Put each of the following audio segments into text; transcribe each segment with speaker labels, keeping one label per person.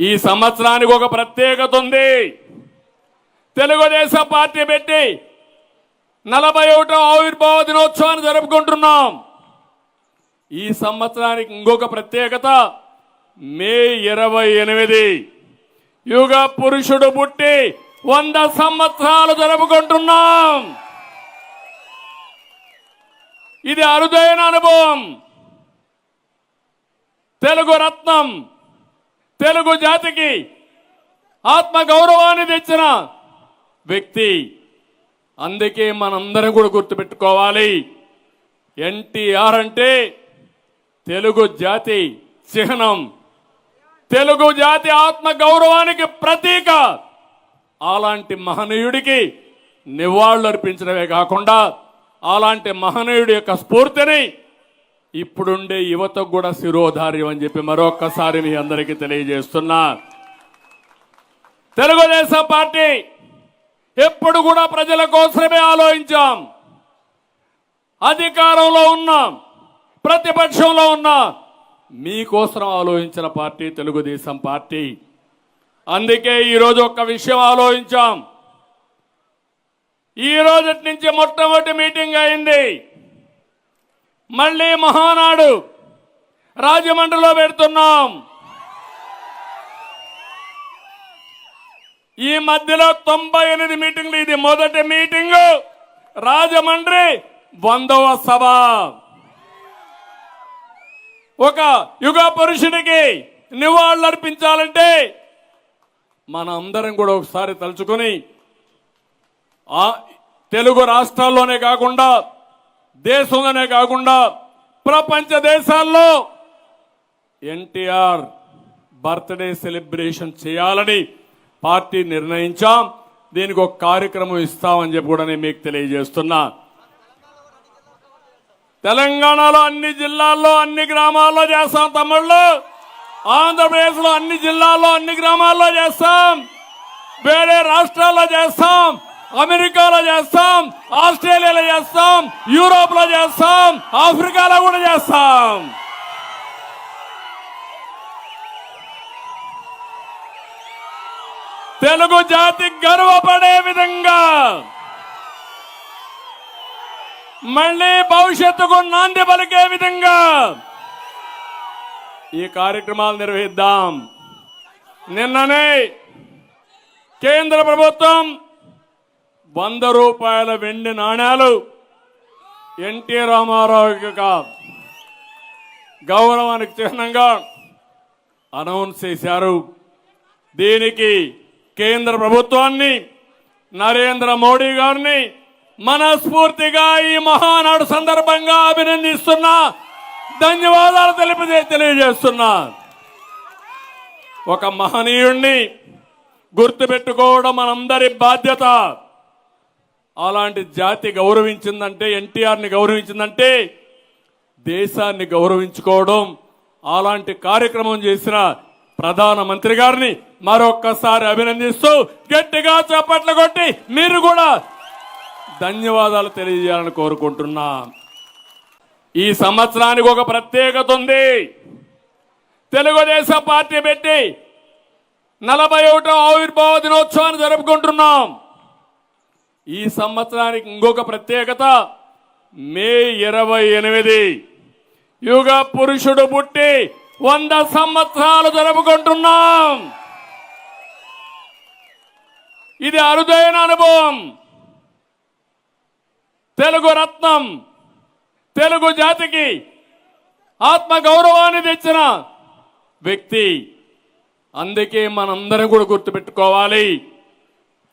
Speaker 1: ఈ సంవత్సరానికి ఒక ప్రత్యేకత ఉంది. తెలుగుదేశం పార్టీ పెట్టి 41వ ఆవిర్భావ దినోత్సవాన్ని జరుపుకుంటున్నాం. ఈ సంవత్సరానికి ఇంకొక ప్రత్యేకత మే 28 యుగ పురుషుడు పుట్టి 100 సంవత్సరాలు జరుపుకుంటున్నాం. ఇది అరుదైన అనుభవం. తెలుగు రత్నం, తెలుగు జాతికి ఆత్మ గౌరవాన్ని తెచ్చిన వ్యక్తి. అందుకే మనందరం కూడా గుర్తుపెట్టుకోవాలి, ఎన్టీఆర్ అంటే తెలుగు జాతి చిహ్నం, తెలుగు జాతి ఆత్మ గౌరవానికి ప్రతీక. అలాంటి మహనీయుడికి నివాళులర్పించడమే కాకుండా అలాంటి మహనీయుడి యొక్క స్ఫూర్తిని ఇప్పుడుండే యువతకు కూడా శిరోధార్యం అని చెప్పి మరొక్కసారి మీ అందరికీ తెలియజేస్తున్నా. తెలుగుదేశం పార్టీ ఎప్పుడు కూడా ప్రజల కోసమే ఆలోచించాం. అధికారంలో ఉన్నాం, ప్రతిపక్షంలో ఉన్నా మీకోసం ఆలోచించిన పార్టీ తెలుగుదేశం పార్టీ. అందుకే ఈరోజు ఒక్క విషయం ఆలోచించాం. ఈ రోజు నుంచి మొట్టమొదటి మీటింగ్ అయింది. మళ్ళీ మహానాడు రాజమండ్రిలో పెడుతున్నాం. ఈ మధ్యలో 98 మీటింగ్లు, ఇది మొదటి మీటింగు. రాజమండ్రి 100వ సభ. ఒక యుగ పురుషుడికి నివాళులర్పించాలంటే మనందరం కూడా ఒకసారి తలుచుకొని తెలుగు రాష్ట్రాల్లోనే కాకుండా దేశంలోనే కాకుండా ప్రపంచ దేశాల్లో ఎన్టీఆర్ బర్త్డే సెలబ్రేషన్ చేయాలని పార్టీ నిర్ణయించాం. దీనికి ఒక కార్యక్రమం ఇస్తామని చెప్పి కూడా నేను మీకు తెలియజేస్తున్నా. తెలంగాణలో అన్ని జిల్లాల్లో అన్ని గ్రామాల్లో చేస్తాం తమ్ముళ్ళు. ఆంధ్రప్రదేశ్లో అన్ని జిల్లాల్లో అన్ని గ్రామాల్లో చేస్తాం. వేరే రాష్ట్రాల్లో చేస్తాం, అమెరికాలో చేస్తాం, ఆస్ట్రేలియాలో చేస్తాం, యూరోప్ లో చేస్తాం, ఆఫ్రికాలో కూడా చేస్తాం. తెలుగు జాతి గర్వపడే విధంగా మళ్ళీ భవిష్యత్తుకు నాంది పలికే విధంగా ఈ కార్యక్రమాలు నిర్వహిద్దాం. నిన్ననే కేంద్ర ప్రభుత్వం 100 రూపాయల వెండి నాణేలు ఎన్టీ రామారావు యొక్క గౌరవానికి చిహ్నంగా అనౌన్స్ చేశారు. దీనికి కేంద్ర ప్రభుత్వాన్ని, నరేంద్ర మోడీ గారిని మనస్ఫూర్తిగా ఈ మహానాడు సందర్భంగా అభినందిస్తున్నా, ధన్యవాదాలు తెలియజేస్తున్నా. ఒక మహనీయుణ్ణి గుర్తుపెట్టుకోవడం మనందరి బాధ్యత. అలాంటి జాతి గౌరవించిందంటే, ఎన్టీఆర్ని గౌరవించిందంటే దేశాన్ని గౌరవించుకోవడం. అలాంటి కార్యక్రమం చేసిన ప్రధానమంత్రి గారిని మరొక్కసారి అభినందిస్తూ గట్టిగా చప్పట్లు కొట్టి మీరు కూడా ధన్యవాదాలు తెలియజేయాలని కోరుకుంటున్నా. ఈ సంవత్సరానికి ఒక ప్రత్యేకత ఉంది. తెలుగుదేశం పార్టీ పెట్టి 41వ ఆవిర్భావ దినోత్సవాన్ని జరుపుకుంటున్నాం. ఈ సంవత్సరానికి ఇంకొక ప్రత్యేకత మే 28 యుగ పురుషుడు పుట్టి 100 సంవత్సరాలు జరుపుకుంటున్నాం. ఇది అరుదైన అనుభవం. తెలుగు రత్నం, తెలుగు జాతికి ఆత్మ గౌరవాన్ని తెచ్చిన వ్యక్తి. అందుకే మనందరం కూడా గుర్తుపెట్టుకోవాలి,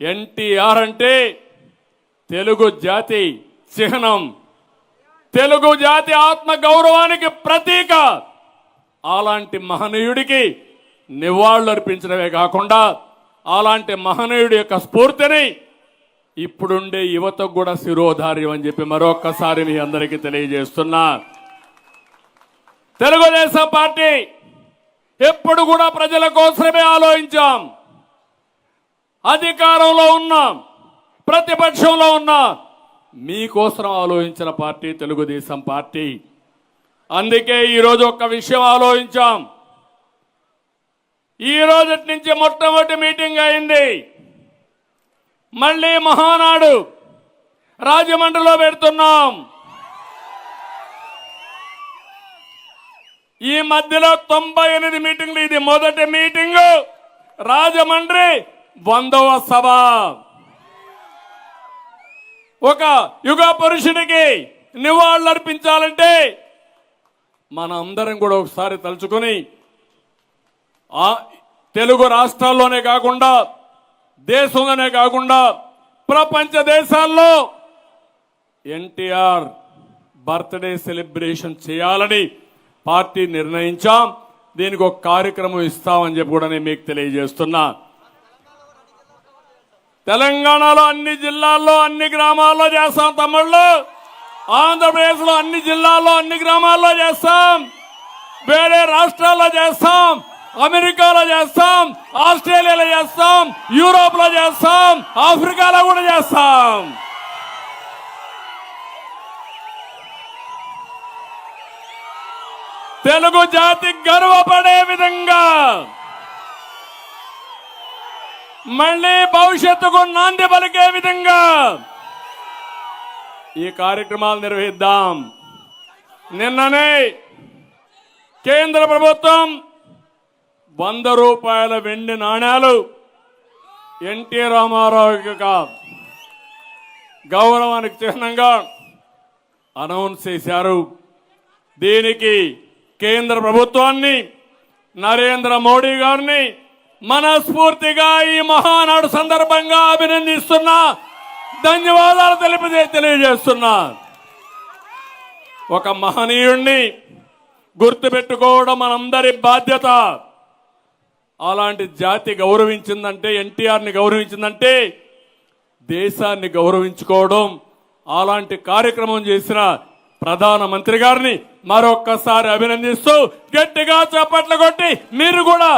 Speaker 1: ఎన్టీఆర్ అంటే తెలుగు జాతి చిహ్నం, తెలుగు జాతి ఆత్మ గౌరవానికి ప్రతీక. అలాంటి మహనీయుడికి నివాళులర్పించడమే కాకుండా అలాంటి మహనీయుడి యొక్క స్ఫూర్తిని ఇప్పుడుండే యువతకు కూడా శిరోధార్యం అని చెప్పి మరొక్కసారి మీ అందరికీ తెలియజేస్తున్నా. తెలుగుదేశం పార్టీ ఎప్పుడు కూడా ప్రజల కోసమే ఆలోచించాం. అధికారంలో ఉన్నాం, ప్రతిపక్షంలో ఉన్నా మీకోసం ఆలోచించిన పార్టీ తెలుగుదేశం పార్టీ. అందుకే ఈరోజు ఒక్క విషయం ఆలోచించాం. ఈ రోజు నుంచి మొట్టమొదటి మీటింగ్ అయింది. మళ్ళీ మహానాడు రాజమండ్రిలో పెడుతున్నాం. ఈ మధ్యలో 98 మీటింగ్లు, ఇది మొదటి మీటింగ్. రాజమండ్రి 100వ సభ. ఒక యుగ పురుషుడికి నివాళులర్పించాలంటే మన అందరం కూడా ఒకసారి తలుచుకొని తెలుగు రాష్ట్రాల్లోనే కాకుండా దేశంలోనే కాకుండా ప్రపంచ దేశాల్లో ఎన్టీఆర్ బర్త్డే సెలబ్రేషన్ చేయాలని పార్టీ నిర్ణయించాం. దీనికి ఒక కార్యక్రమం ఇస్తామని చెప్పి కూడా నేను మీకు తెలియజేస్తున్నా. తెలంగాణలో అన్ని జిల్లాల్లో అన్ని గ్రామాల్లో చేస్తాం తమ్ముళ్ళు. ఆంధ్రప్రదేశ్లో అన్ని జిల్లాల్లో అన్ని గ్రామాల్లో చేస్తాం. వేరే రాష్ట్రాల్లో చేస్తాం. అమెరికాలో చేస్తాం, ఆస్ట్రేలియాలో చేస్తాం, యూరోప్ లో చేస్తాం, ఆఫ్రికాలో కూడా చేస్తాం. తెలుగు జాతి గర్వపడే విధంగా మళ్ళీ భవిష్యత్తుకు నాంది పలికే విధంగా ఈ కార్యక్రమాలు నిర్వహిద్దాం. నిన్ననే కేంద్ర ప్రభుత్వం 100 రూపాయల వెండి నాణేలు ఎన్టీ రామారావు గౌరవానికి చిహ్నంగా అనౌన్స్ చేశారు. దీనికి కేంద్ర ప్రభుత్వాన్ని, నరేంద్ర మోడీ గారిని మనస్ఫూర్తిగా ఈ మహానాడు సందర్భంగా అభినందిస్తున్నా, ధన్యవాదాలు తెలియజేస్తున్నా. ఒక మహనీయుణ్ణి గుర్తుపెట్టుకోవడం మనందరి బాధ్యత. అలాంటి జాతి గౌరవించిందంటే, ఎన్టీఆర్ని గౌరవించిందంటే దేశాన్ని గౌరవించుకోవడం. అలాంటి కార్యక్రమం చేసిన ప్రధానమంత్రి గారిని మరొక్కసారి అభినందిస్తూ గట్టిగా చప్పట్లు కొట్టి మీరు కూడా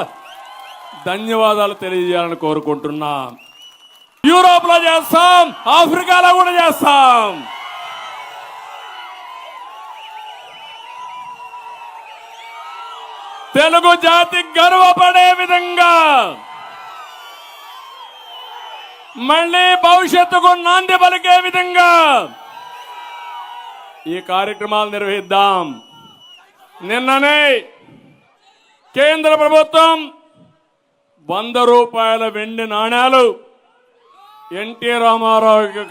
Speaker 1: ధన్యవాదాలు తెలియజేయాలని కోరుకుంటున్నా. యూరోప్ లో చేస్తాం, ఆఫ్రికాలో కూడా చేస్తాం. తెలుగు జాతి గర్వపడే విధంగా మళ్ళీ భవిష్యత్తుకు నాంది పలికే విధంగా ఈ కార్యక్రమాలు నిర్వహిద్దాం. నిన్ననే కేంద్ర ప్రభుత్వం 100 రూపాయల వెండి నాణేలు ఎన్టీ రామారావు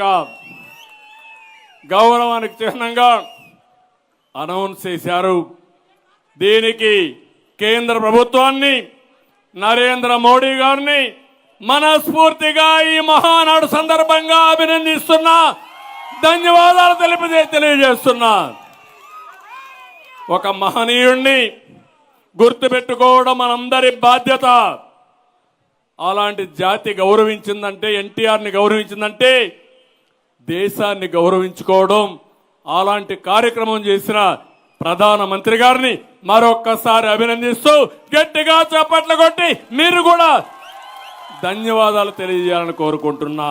Speaker 1: గౌరవానికి చిహ్నంగా అనౌన్స్ చేశారు. దీనికి కేంద్ర ప్రభుత్వాన్ని, నరేంద్ర మోడీ గారిని మనస్ఫూర్తిగా ఈ మహానాడు సందర్భంగా అభినందిస్తున్నా, ధన్యవాదాలు తెలియజేస్తున్నా. ఒక మహనీయుణ్ణి గుర్తుపెట్టుకోవడం మనందరి బాధ్యత. అలాంటి జాతి గౌరవించిందంటే, ఎన్టీఆర్ని గౌరవించిందంటే దేశాన్ని గౌరవించుకోవడం. అలాంటి కార్యక్రమం చేసిన ప్రధానమంత్రి గారిని మరొక్కసారి అభినందిస్తూ గట్టిగా చప్పట్లు కొట్టి మీరు కూడా ధన్యవాదాలు తెలియజేయాలని కోరుకుంటున్నా.